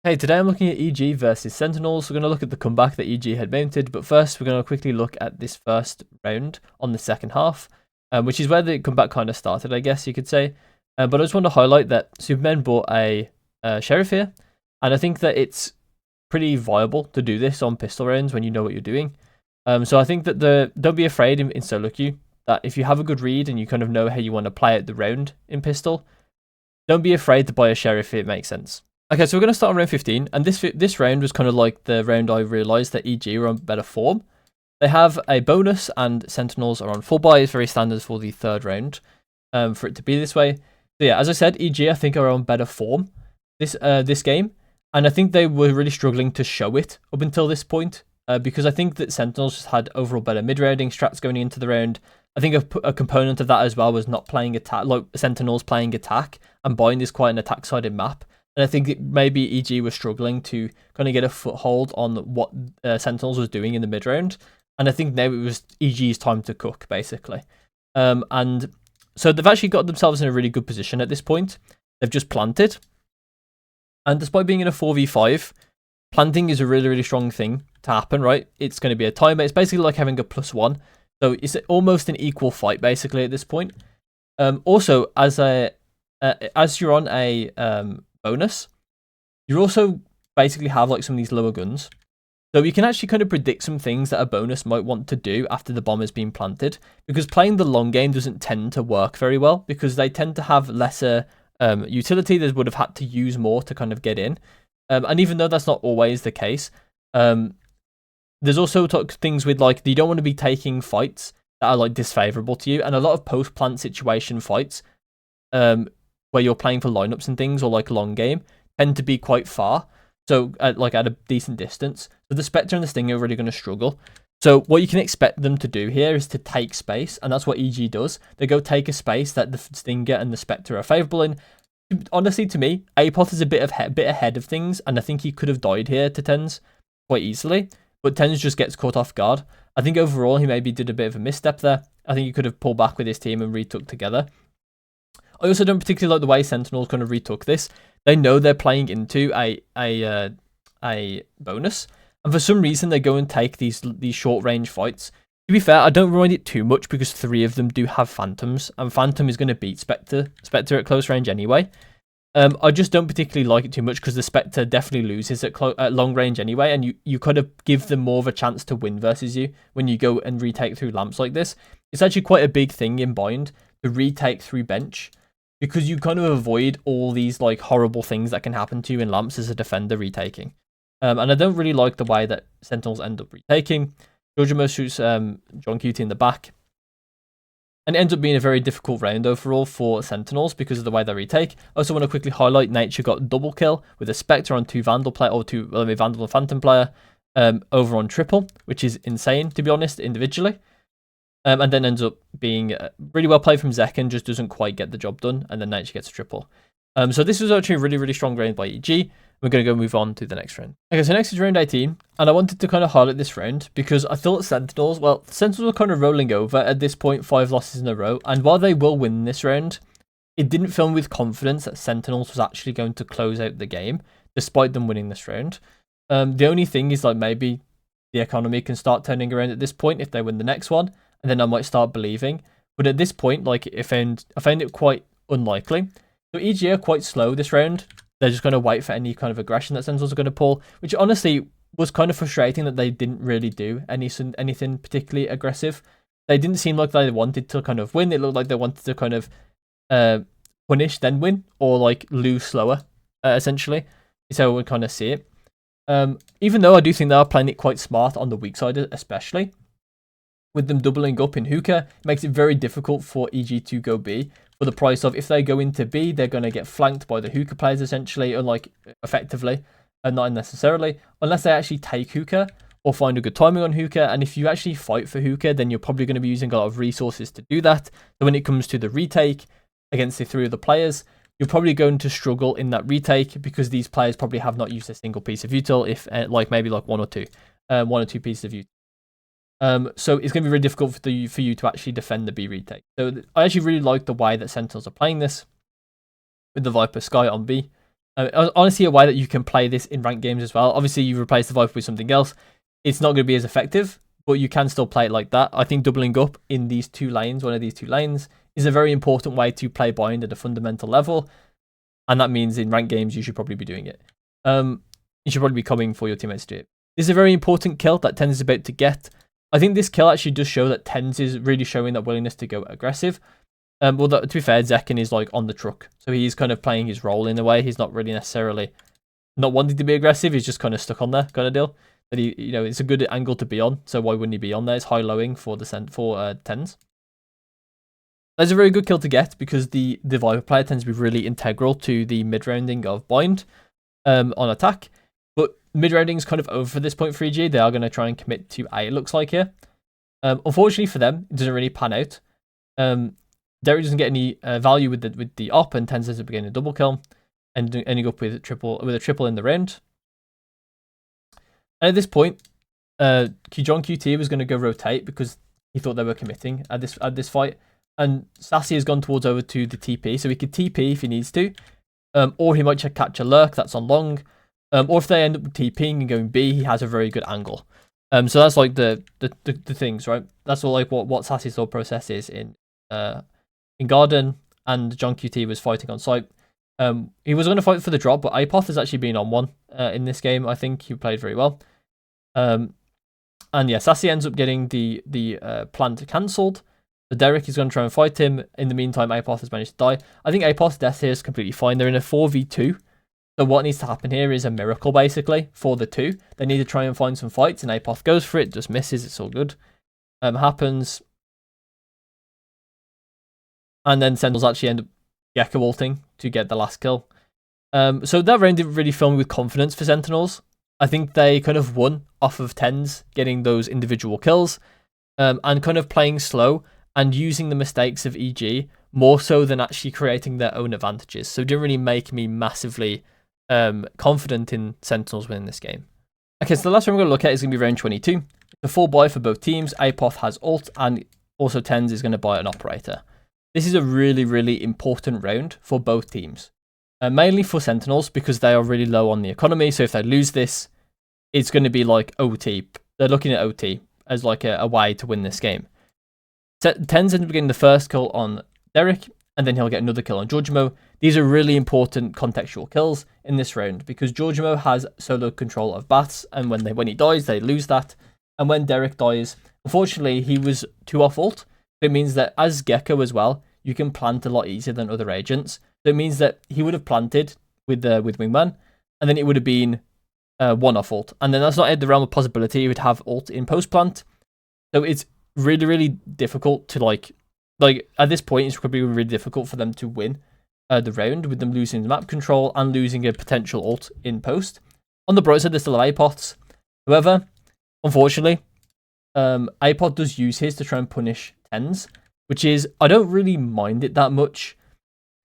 Hey, today I'm looking at EG versus Sentinels. We're going to look at the comeback that EG had mounted, but first we're going to quickly look at this first round on the second half, which is where the comeback kind of started, I guess you could say. But I just want to highlight that Superman bought a Sheriff here, and I think that it's pretty viable to do this on pistol rounds when you know what you're doing. So I think that don't be afraid in solo queue, that if you have a good read and you kind of know how you want to play out the round in pistol, don't be afraid to buy a Sheriff if it makes sense. Okay, so we're going to start on round 15, and this round was kind of like the round I realised that EG were on better form. They have a bonus, and Sentinels are on full buy. It's very standard for the third round for it to be this way. So yeah, as I said, EG I think are on better form this game, and I think they were really struggling to show it up until this point because I think that Sentinels just had overall better mid-rounding strats going into the round. I think a component of that as well was not playing attack, like Sentinels playing attack, and Bind is quite an attack-sided map. And I think maybe EG was struggling to kind of get a foothold on what Sentinels was doing in the mid round. And I think now it was EG's time to cook, basically. And so they've actually got themselves in a really good position at this point. They've just planted. And despite being in a 4v5, planting is a really, really strong thing to happen, right? It's going to be a timer. It's basically like having a +1. So it's almost an equal fight, basically, at this point. Also, as you're on a bonus, you also basically have like some of these lower guns, so you can actually kind of predict some things that a bonus might want to do after the bomb has been planted, because playing the long game doesn't tend to work very well because they tend to have lesser utility. They would have had to use more to kind of get in, and even though that's not always the case, there's also things with like you don't want to be taking fights that are like disfavorable to you, and a lot of post-plant situation fights where you're playing for lineups and things, or like long game, tend to be quite far. So like at a decent distance. So the Spectre and the Stinger are really going to struggle. So what you can expect them to do here is to take space, and that's what EG does. They go take a space that the Stinger and the Spectre are favourable in. Honestly, to me, Apot is a bit ahead of things, and I think he could have died here to Tens quite easily. But Tens just gets caught off guard. I think overall he maybe did a bit of a misstep there. I think he could have pulled back with his team and retook together. I also don't particularly like the way Sentinels kind of retook this. They know they're playing into a bonus, and for some reason they go and take these short range fights. To be fair, I don't mind it too much because 3 of them do have Phantoms, and Phantom is going to beat Spectre at close range anyway. I just don't particularly like it too much because the Spectre definitely loses at long range anyway, and you kind of give them more of a chance to win versus you when you go and retake through lamps like this. It's actually quite a big thing in Bind to retake through bench, because you kind of avoid all these like horrible things that can happen to you in lamps as a defender retaking. And I don't really like the way that Sentinels end up retaking. Georgimo shoots John QT in the back. And it ends up being a very difficult round overall for Sentinels because of the way they retake. I also want to quickly highlight Nature got double kill with a Spectre on 2 Vandal player, or 2 Vandal and Phantom player over on triple, which is insane, to be honest, individually. And then ends up being really well played from Zek and just doesn't quite get the job done, and then Nature gets a triple. So this was actually a really, really strong round by EG. We're going to go move on to the next round. Okay, so next is round 18, and I wanted to kind of highlight this round because I thought Sentinels were kind of rolling over at this point, 5 losses in a row, and while they will win this round, it didn't fill me with confidence that Sentinels was actually going to close out the game, despite them winning this round. The only thing is like maybe the economy can start turning around at this point if they win the next one, and then I might start believing. But at this point, like I found it quite unlikely. So EG are quite slow this round. They're just going to wait for any kind of aggression that Sentinels are going to pull, which honestly was kind of frustrating that they didn't really do anything particularly aggressive. They didn't seem like they wanted to kind of win. It looked like they wanted to kind of punish, then win, or like lose slower, essentially. Is how we kind of see it. Even though I do think they are playing it quite smart on the weak side, especially. With them doubling up in hookah, it makes it very difficult for EG to go B. For the price of, if they go into B, they're going to get flanked by the hookah players essentially, or like effectively, and not unnecessarily, unless they actually take hookah or find a good timing on hookah. And if you actually fight for hookah, then you're probably going to be using a lot of resources to do that. So when it comes to the retake against the 3 other players, you're probably going to struggle in that retake because these players probably have not used a single piece of util, if like maybe like 1 or 2 pieces of util. So it's going to be very difficult for you to actually defend the B retake. So I actually really like the way that Sentinels are playing this with the Viper Sky on B. Honestly, a way that you can play this in ranked games as well. Obviously, you replace the Viper with something else. It's not going to be as effective, but you can still play it like that. I think doubling up in these two lanes, one of these two lanes, is a very important way to play bind at a fundamental level. And that means in ranked games, you should probably be doing it. You should probably be coming for your teammates to do it. This is a very important kill that TenZ is about to get. I think this kill actually does show that TenZ is really showing that willingness to go aggressive. Well, to be fair, Zekken is like on the truck. So he's kind of playing his role in a way. He's not really necessarily not wanting to be aggressive. He's just kind of stuck on there kind of deal. That he, it's a good angle to be on. So why wouldn't he be on there? It's high-lowing for the TenZ. That's a very good kill to get because the Viper player tends to be really integral to the mid-rounding of bind on attack. But mid-rounding is kind of over for this point for EG. They are going to try and commit to A, it looks like here. Unfortunately for them, it doesn't really pan out. Derek doesn't get any value with the op, and TenZ ends up getting a double kill and ending up with a triple in the round. And at this point, John QT was going to go rotate because he thought they were committing at this fight, and Sassy has gone towards over to the TP, so he could TP if he needs to, or he might catch a lurk that's on long, or if they end up TPing and going B, he has a very good angle. So that's like the things, right? That's all like what Sassy's thought process is in Garden, and John QT was fighting on site. He was going to fight for the drop, but Apoth has actually been on one in this game. I think he played very well. And yeah, Sassy ends up getting the plant cancelled. So Derek is going to try and fight him. In the meantime, Apoth has managed to die. I think Apoth's death here is completely fine. They're in a 4v2. So what needs to happen here is a miracle, basically, for the two. They need to try and find some fights, and Apoth goes for it, just misses. It's all good. Happens. And then Sentinels actually end up Gecko ulting to get the last kill. So that round didn't really fill me with confidence for Sentinels. I think they kind of won off of TenZ getting those individual kills, and kind of playing slow and using the mistakes of EG more so than actually creating their own advantages. So it didn't really make me massively confident in Sentinels winning this game. Okay, so the last one we're going to look at is going to be round 22. The full buy for both teams. Apoth has ult, and also TenZ is going to buy an operator. This is a really, really important round for both teams. Mainly for Sentinels because they are really low on the economy. So if they lose this, it's going to be like OT. They're looking at OT as like a way to win this game. TenZ ends up getting the first kill on Derek, and then he'll get another kill on Georgimo. These are really important contextual kills in this round because Georgimo has solo control of Bats, and when he dies, they lose that. And when Derek dies, unfortunately, he was 2 off ult. It means that as Gecko as well, you can plant a lot easier than other agents. So it means that he would have planted with Wingman, and then it would have been 1 off ult. And then that's not in the realm of possibility. He would have ult in post plant. So it's really, really difficult to like at this point, it's probably really difficult for them to win the round with them losing the map control and losing a potential ult in post. On the bright side, they still have Apoths. However, unfortunately, Apoth does use his to try and punish TenZ, which is, I don't really mind it that much,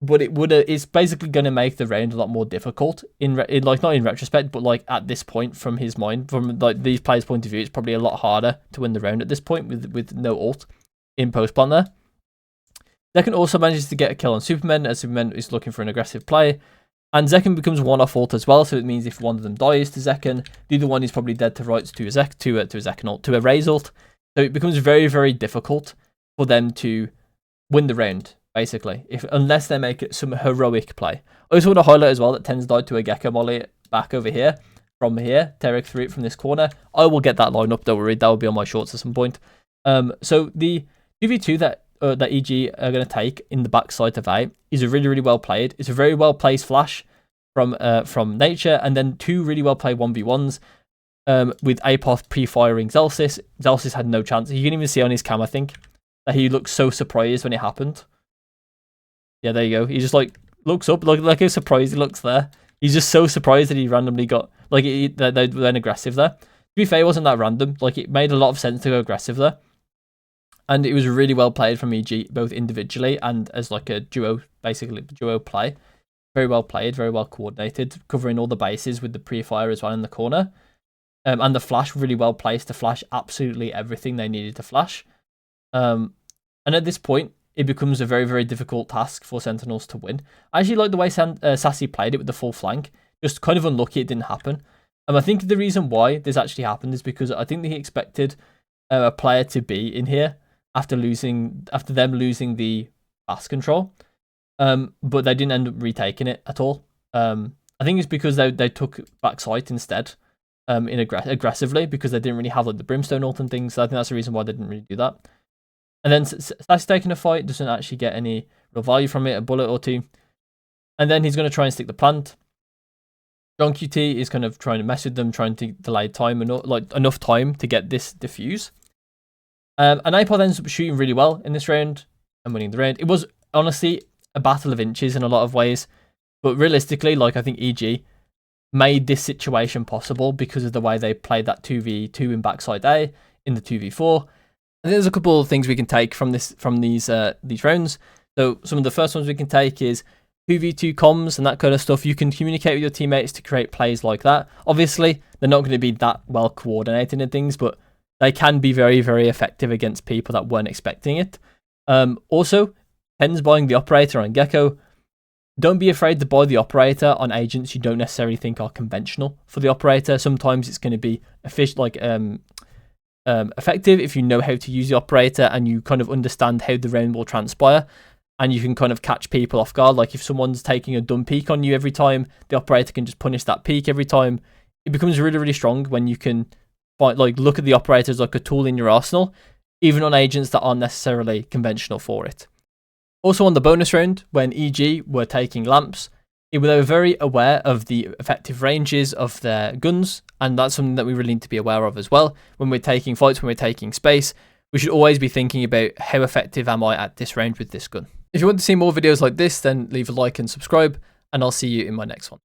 but it's basically going to make the round a lot more difficult in like, not in retrospect, but like at this point from his mind, from like these players' point of view, it's probably a lot harder to win the round at this point with no ult in post plant there. Zekken also manages to get a kill on Superman, as Superman is looking for an aggressive play. And Zekken becomes 1 off ult as well, so it means if one of them dies to Zekken, the other one is probably dead to rights to a Zekken ult, to a Raze ult. So it becomes very, very difficult for them to win the round, basically, unless they make some heroic play. I also want to highlight as well that TenZ died to a Gecko molly back over here, from here. Derek threw it from this corner. I will get that line up, don't worry, that will be on my shorts at some point. So the 2v2 that EG are going to take in the backside of A is a really, really well played. It's a very well placed flash from Nature, and then 2 really well played 1v1s with Apoth pre-firing Zelsis. Zelsis had no chance. You can even see on his cam, I think, that he looked so surprised when it happened. Yeah, there you go. He just like looks up, like how surprised he looks there. He's just so surprised that he randomly got like they went aggressive there. To be fair, it wasn't that random. Like it made a lot of sense to go aggressive there. And it was really well played from EG, both individually and as like a duo, basically duo play. Very well played, very well coordinated, covering all the bases with the pre-fire as well in the corner. And the flash really well placed to flash absolutely everything they needed to flash. And at this point, it becomes a very, very difficult task for Sentinels to win. I actually like the way Sassy played it with the full flank. Just kind of unlucky it didn't happen. I think the reason why this actually happened is because I think they expected a player to be in here after them losing the pass control. But they didn't end up retaking it at all. I think it's because they took backside instead, aggressively, because they didn't really have like the brimstone ult and things. So I think that's the reason why they didn't really do that. And then Sassy taking a fight doesn't actually get any real value from it, a bullet or two. And then he's going to try and stick the plant. John QT is kind of trying to mess with them, trying to delay time enough time to get this diffuse. And Apod ends up shooting really well in this round and winning the round. It was honestly a battle of inches in a lot of ways, but realistically, like I think EG made this situation possible because of the way they played that 2v2 in backside A in the 2v4. And there's a couple of things we can take from these rounds. So some of the first ones we can take is 2v2 comms and that kind of stuff. You can communicate with your teammates to create plays like that. Obviously, they're not going to be that well coordinated and things, but they can be very, very effective against people that weren't expecting it. Also, Pens buying the operator on Gecko. Don't be afraid to buy the operator on agents you don't necessarily think are conventional for the operator. Sometimes it's going to be effective if you know how to use the operator and you kind of understand how the round will transpire. And you can kind of catch people off guard. Like if someone's taking a dumb peek on you every time, the operator can just punish that peek every time. It becomes really, really strong when you can look at the operator as like a tool in your arsenal, even on agents that aren't necessarily conventional for it. Also on the bonus round, when EG were taking lamps, they were very aware of the effective ranges of their guns, and that's something that we really need to be aware of as well. When we're taking fights, when we're taking space, we should always be thinking about how effective am I at this range with this gun. If you want to see more videos like this, then leave a like and subscribe, and I'll see you in my next one.